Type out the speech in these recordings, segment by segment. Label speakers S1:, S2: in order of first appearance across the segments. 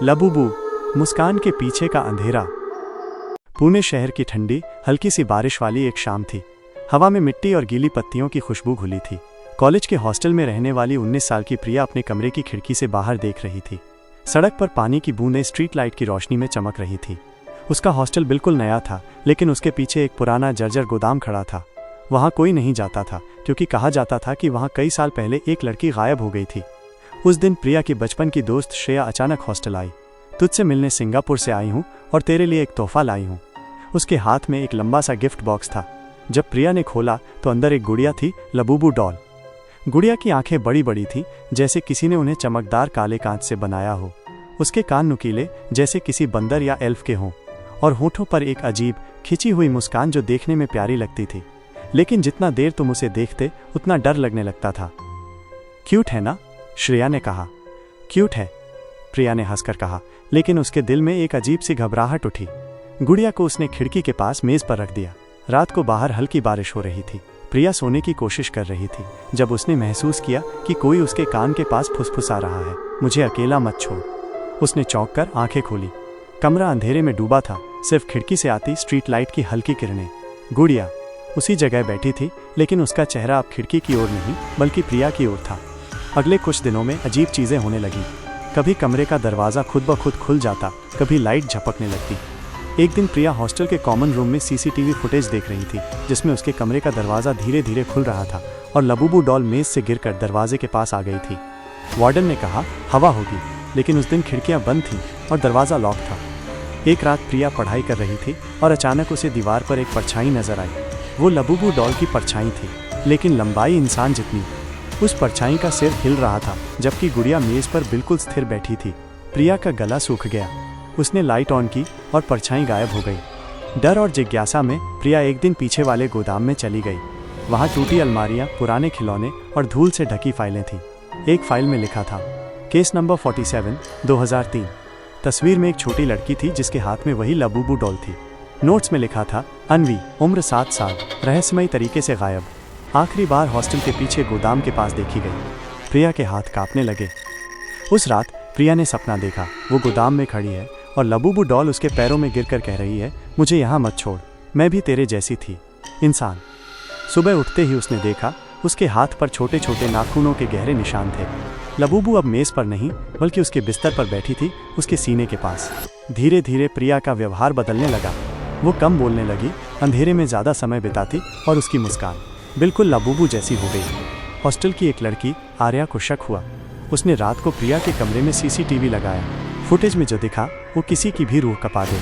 S1: Labubu, मुस्कान के पीछे का अंधेरा। पुणे शहर की ठंडी हल्की सी बारिश वाली एक शाम थी। हवा में मिट्टी और गीली पत्तियों की खुशबू घुली थी। कॉलेज के हॉस्टल में रहने वाली 19 साल की प्रिया अपने कमरे की खिड़की से बाहर देख रही थी। सड़क पर पानी की बूंदें स्ट्रीट लाइट की रोशनी में चमक रही थी। उसका हॉस्टल बिल्कुल नया था, लेकिन उसके पीछे एक पुराना जर्जर गोदाम खड़ा था। वहाँ कोई नहीं जाता था, क्योंकि कहा जाता था कि वहाँ कई साल पहले एक लड़की गायब हो गई थी। उस दिन प्रिया की बचपन की दोस्त श्रेया अचानक हॉस्टल आई। तुझसे मिलने सिंगापुर से आई हूँ और तेरे लिए एक तोहफा लाई हूँ। उसके हाथ में एक लंबा सा गिफ्ट बॉक्स था। जब प्रिया ने खोला तो अंदर एक गुड़िया थी, लबूबू डॉल। गुड़िया की आंखें बड़ी बड़ी थी, जैसे किसी ने उन्हें चमकदार काले कांच से बनाया हो। उसके कान नुकीले, जैसे किसी बंदर या एल्फ के हों, और होठों पर एक अजीब खिंची हुई मुस्कान जो देखने में प्यारी लगती थी। लेकिन जितना देर तुम उसे देखते उतना डर लगने लगता था। क्यूट है ना? श्रेया ने कहा। क्यूट है, प्रिया ने हंसकर कहा, लेकिन उसके दिल में एक अजीब सी घबराहट उठी। गुड़िया को उसने खिड़की के पास मेज पर रख दिया। रात को बाहर हल्की बारिश हो रही थी। प्रिया सोने की कोशिश कर रही थी जब उसने महसूस किया कि कोई उसके कान के पास फुसफुसा रहा है, मुझे अकेला मत छोड़। उसने चौंक कर आंखें खोली। कमरा अंधेरे में डूबा था, सिर्फ खिड़की से आती स्ट्रीट लाइट की हल्की किरणें। गुड़िया उसी जगह बैठी थी, लेकिन उसका चेहरा अब खिड़की की ओर नहीं बल्कि प्रिया की ओर था। अगले कुछ दिनों में अजीब चीजें होने लगी। कभी कमरे का दरवाज़ा खुद ब खुद खुल जाता, कभी लाइट झपकने लगती। एक दिन प्रिया हॉस्टल के कॉमन रूम में सीसीटीवी फुटेज देख रही थी, जिसमें उसके कमरे का दरवाज़ा धीरे धीरे खुल रहा था और लबूबू डॉल मेज से गिरकर दरवाजे के पास आ गई थी। वार्डन ने कहा हवा होगी, लेकिन उस दिन खिड़कियां बंद थीं और दरवाज़ा लॉक था। एक रात प्रिया पढ़ाई कर रही थी और अचानक उसे दीवार पर एक परछाई नजर आई। वो लबूबू डॉल की परछाई थी, लेकिन लंबाई इंसान जितनी। उस परछाई का सिर हिल रहा था, जबकि गुड़िया मेज पर बिल्कुल स्थिर बैठी थी। प्रिया का गला सूख गया। उसने लाइट ऑन की और परछाई गायब हो गई। डर और जिज्ञासा में प्रिया एक दिन पीछे वाले गोदाम में चली गई। वहाँ टूटी अलमारियाँ, पुराने खिलौने और धूल से ढकी फाइलें थीं। एक फाइल में लिखा था केस नंबर 47 2003। तस्वीर में एक छोटी लड़की थी जिसके हाथ में वही लबूबू डॉल थी। नोट्स में लिखा था अनवी, उम्र 7 साल, रहस्यमयी तरीके से गायब, आखिरी बार हॉस्टल के पीछे गोदाम के पास देखी गई। प्रिया के हाथ कांपने लगे। उस रात प्रिया ने सपना देखा, वो गोदाम में खड़ी है और लबूबू डॉल उसके पैरों में गिरकर कह रही है, मुझे यहाँ मत छोड़, मैं भी तेरे जैसी थी, इंसान। सुबह उठते ही उसने देखा, उसके हाथ पर छोटे छोटे नाखूनों के गहरे निशान थे। लबूबू अब मेज पर नहीं बल्कि उसके बिस्तर पर बैठी थी, उसके सीने के पास। धीरे धीरे प्रिया का व्यवहार बदलने लगा। वो कम बोलने लगी, अंधेरे में ज़्यादा समय बिताती और उसकी मुस्कान बिल्कुल लबूबू जैसी हो गई। हॉस्टल की एक लड़की आर्या को शक हुआ। उसने रात को प्रिया के कमरे में सीसीटीवी लगाया। फुटेज में जो दिखा वो किसी की भी रूह कपा दे।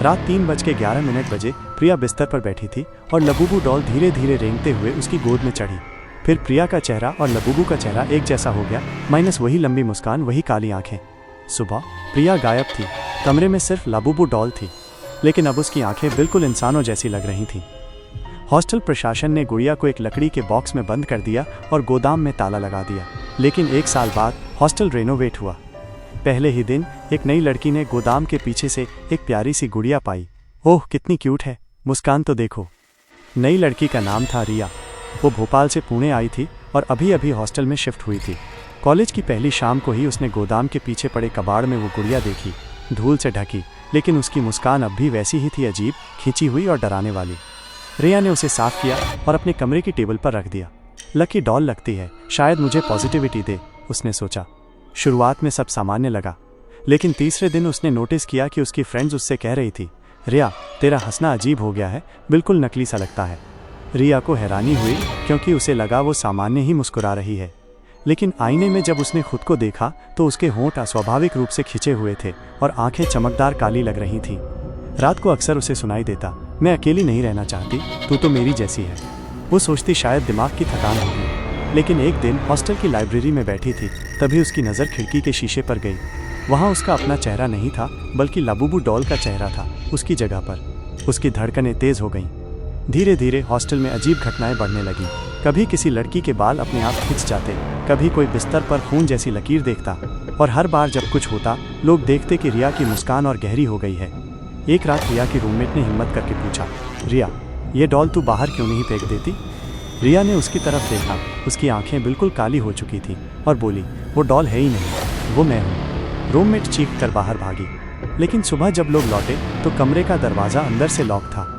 S1: रात 3:11 प्रिया बिस्तर पर बैठी थी और लबूबू डॉल धीरे धीरे रेंगते हुए उसकी गोद में चढ़ी। फिर प्रिया का चेहरा और लबूबू का चेहरा एक जैसा हो गया, माइनस वही लंबी मुस्कान, वही काली आंखें। सुबह प्रिया गायब थी, कमरे में सिर्फ लबूबू डॉल थी, लेकिन अब उसकी आंखें बिल्कुल इंसानों जैसी लग रही थीं। हॉस्टल प्रशासन ने गुड़िया को एक लकड़ी के बॉक्स में बंद कर दिया और गोदाम में ताला लगा दिया। लेकिन 1 साल बाद हॉस्टल रेनोवेट हुआ। पहले ही दिन एक नई लड़की ने गोदाम के पीछे से एक प्यारी सी गुड़िया पाई। ओह कितनी क्यूट है, मुस्कान तो देखो। नई लड़की का नाम था रिया। वो भोपाल से पुणे आई थी और अभी अभी हॉस्टल में शिफ्ट हुई थी। कॉलेज की पहली शाम को ही उसने गोदाम के पीछे पड़े कबाड़ में वो गुड़िया देखी, धूल से ढकी, लेकिन उसकी मुस्कान अब भी वैसी ही थी, अजीब, खींची हुई और डराने वाली। रिया ने उसे साफ किया और अपने कमरे की टेबल पर रख दिया। लकी डॉल लगती है, शायद मुझे पॉजिटिविटी दे, उसने सोचा। शुरुआत में सब सामान्य लगा, लेकिन तीसरे दिन उसने नोटिस किया कि उसकी फ्रेंड्स उससे कह रही थी, रिया तेरा हंसना अजीब हो गया है, बिल्कुल नकली सा लगता है। रिया को हैरानी हुई, क्योंकि उसे लगा वो सामान्य ही मुस्कुरा रही है। लेकिन आईने में जब उसने खुद को देखा तो उसके होंठ अस्वाभाविक रूप से खिंचे हुए थे और आंखें चमकदार काली लग रही थीं। रात को अक्सर उसे सुनाई देता, मैं अकेली नहीं रहना चाहती, तू तो मेरी जैसी है। वो सोचती शायद दिमाग की थकान होगी। लेकिन एक दिन हॉस्टल की लाइब्रेरी में बैठी थी, तभी उसकी नज़र खिड़की के शीशे पर गई। वहाँ उसका अपना चेहरा नहीं था, बल्कि लबूबू डॉल का चेहरा था उसकी जगह पर। उसकी धड़कनें तेज हो गईं। धीरे धीरे हॉस्टल में अजीब घटनाएं बढ़ने लगीं। कभी किसी लड़की के बाल अपने आप खिंच जाते, कभी कोई बिस्तर पर खून जैसी लकीर देखता, और हर बार जब कुछ होता लोग देखते कि रिया की मुस्कान और गहरी हो गई है। एक रात रिया की रूममेट ने हिम्मत करके पूछा, रिया ये डॉल तू बाहर क्यों नहीं फेंक देती? रिया ने उसकी तरफ देखा। उसकी आंखें बिल्कुल काली हो चुकी थी और बोली, वो डॉल है ही नहीं, वो मैं हूँ। रूममेट चीख कर बाहर भागी। लेकिन सुबह जब लोग लौटे तो कमरे का दरवाज़ा अंदर से लॉक था।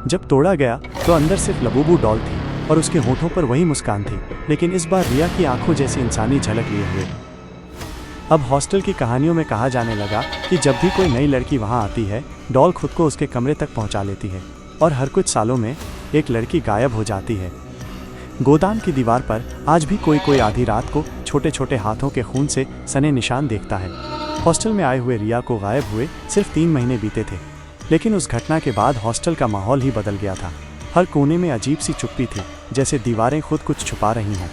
S1: जब तोड़ा गया तो अंदर सिर्फ लबूबू डॉल थी और उसके होठों पर वही मुस्कान थी, लेकिन इस बार रिया की आंखों जैसी इंसानी झलक लिए हुए। अब हॉस्टल की कहानियों में कहा जाने लगा कि जब भी कोई नई लड़की वहां आती है, डॉल खुद को उसके कमरे तक पहुंचा लेती है और हर कुछ सालों में एक लड़की गायब हो जाती है। गोदाम की दीवार पर आज भी कोई आधी रात को छोटे छोटे हाथों के खून से सने निशान देखता है। हॉस्टल में आए हुए रिया को गायब हुए सिर्फ 3 महीने बीते थे, लेकिन उस घटना के बाद हॉस्टल का माहौल ही बदल गया था। हर कोने में अजीब सी चुप्पी थी, जैसे दीवारें खुद कुछ छुपा रही हैं।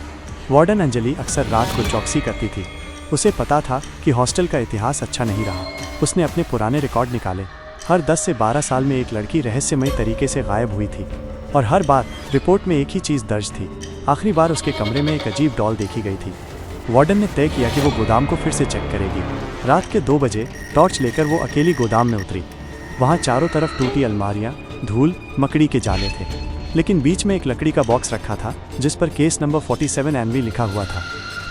S1: वार्डन अंजलि अक्सर रात को चौकसी करती थी। उसे पता था कि हॉस्टल का इतिहास अच्छा नहीं रहा। उसने अपने पुराने रिकॉर्ड निकाले। हर 10 से 12 साल में एक लड़की रहस्यमयी तरीके से गायब हुई थी और हर बार रिपोर्ट में एक ही चीज़ दर्ज थी। आखिरी बार उसके कमरे में एक अजीब डॉल देखी गई थी। वार्डन ने तय किया कि वो गोदाम को फिर से चेक करेगी। रात के 2 बजे टॉर्च लेकर वो अकेली गोदाम में उतरी। वहाँ चारों तरफ टूटी अलमारियाँ, धूल, मकड़ी के जाले थे, लेकिन बीच में एक लकड़ी का बॉक्स रखा था जिस पर केस नंबर 47 एनवी लिखा हुआ था।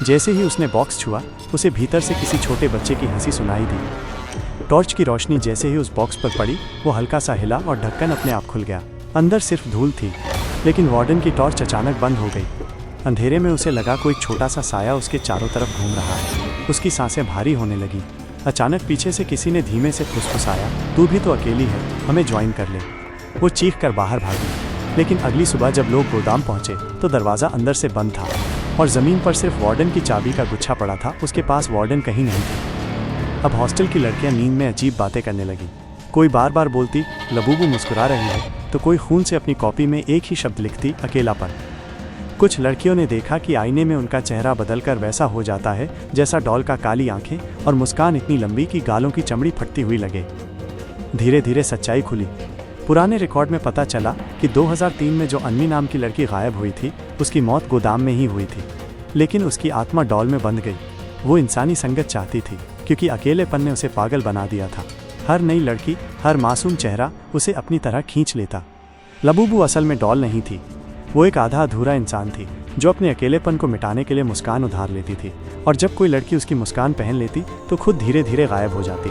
S1: जैसे ही उसने बॉक्स छुआ, उसे भीतर से किसी छोटे बच्चे की हंसी सुनाई दी। टॉर्च की रोशनी जैसे ही उस बॉक्स पर पड़ी, वो हल्का सा हिला और ढक्कन अपने आप खुल गया। अंदर सिर्फ धूल थी, लेकिन वार्डन की टॉर्च अचानक बंद हो गई। अंधेरे में उसे लगा कोई छोटा सा साया उसके चारों तरफ घूम रहा है। उसकी सांसें भारी होने लगी। अचानक पीछे से किसी ने धीमे से फुसफुसाया, तू भी तो अकेली है, हमें ज्वाइन कर ले। वो चीख कर बाहर भागी। लेकिन अगली सुबह जब लोग गोदाम पहुंचे तो दरवाज़ा अंदर से बंद था और ज़मीन पर सिर्फ वार्डन की चाबी का गुच्छा पड़ा था। उसके पास वार्डन कहीं नहीं थी। अब हॉस्टल की लड़कियां नींद में अजीब बातें करने लगी। कोई बार बार बोलती लबूबू मुस्कुरा रही है, तो कोई खून से अपनी कॉपी में एक ही शब्द लिखती, अकेलापन। कुछ लड़कियों ने देखा कि आईने में उनका चेहरा बदलकर वैसा हो जाता है जैसा डॉल का, काली आंखें और मुस्कान इतनी लंबी कि गालों की चमड़ी फटती हुई लगे। धीरे धीरे सच्चाई खुली। पुराने रिकॉर्ड में पता चला कि 2003 में जो अन्वी नाम की लड़की गायब हुई थी, उसकी मौत गोदाम में ही हुई थी, लेकिन उसकी आत्मा डॉल में बंध गई। वो इंसानी संगत चाहती थी, क्योंकि अकेलेपन ने उसे पागल बना दिया था। हर नई लड़की, हर मासूम चेहरा उसे अपनी तरह खींच लेता। लबूबू असल में डॉल नहीं थी, वो एक आधा अधूरा इंसान थी जो अपने अकेलेपन को मिटाने के लिए मुस्कान उधार लेती थी, और जब कोई लड़की उसकी मुस्कान पहन लेती तो खुद धीरे धीरे गायब हो जाती।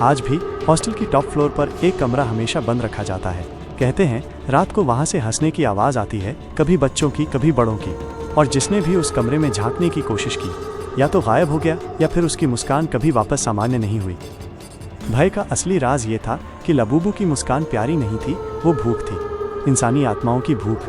S1: आज भी हॉस्टल की टॉप फ्लोर पर एक कमरा हमेशा बंद रखा जाता है। कहते हैं रात को वहाँ से हंसने की आवाज़ आती है, कभी बच्चों की, कभी बड़ों की, और जिसने भी उस कमरे में झांकने की कोशिश की या तो गायब हो गया या फिर उसकी मुस्कान कभी वापस सामान्य नहीं हुई। भय का असली राज ये था कि लबूबू की मुस्कान प्यारी नहीं थी, वो भूख थी, इंसानी आत्माओं की भूख।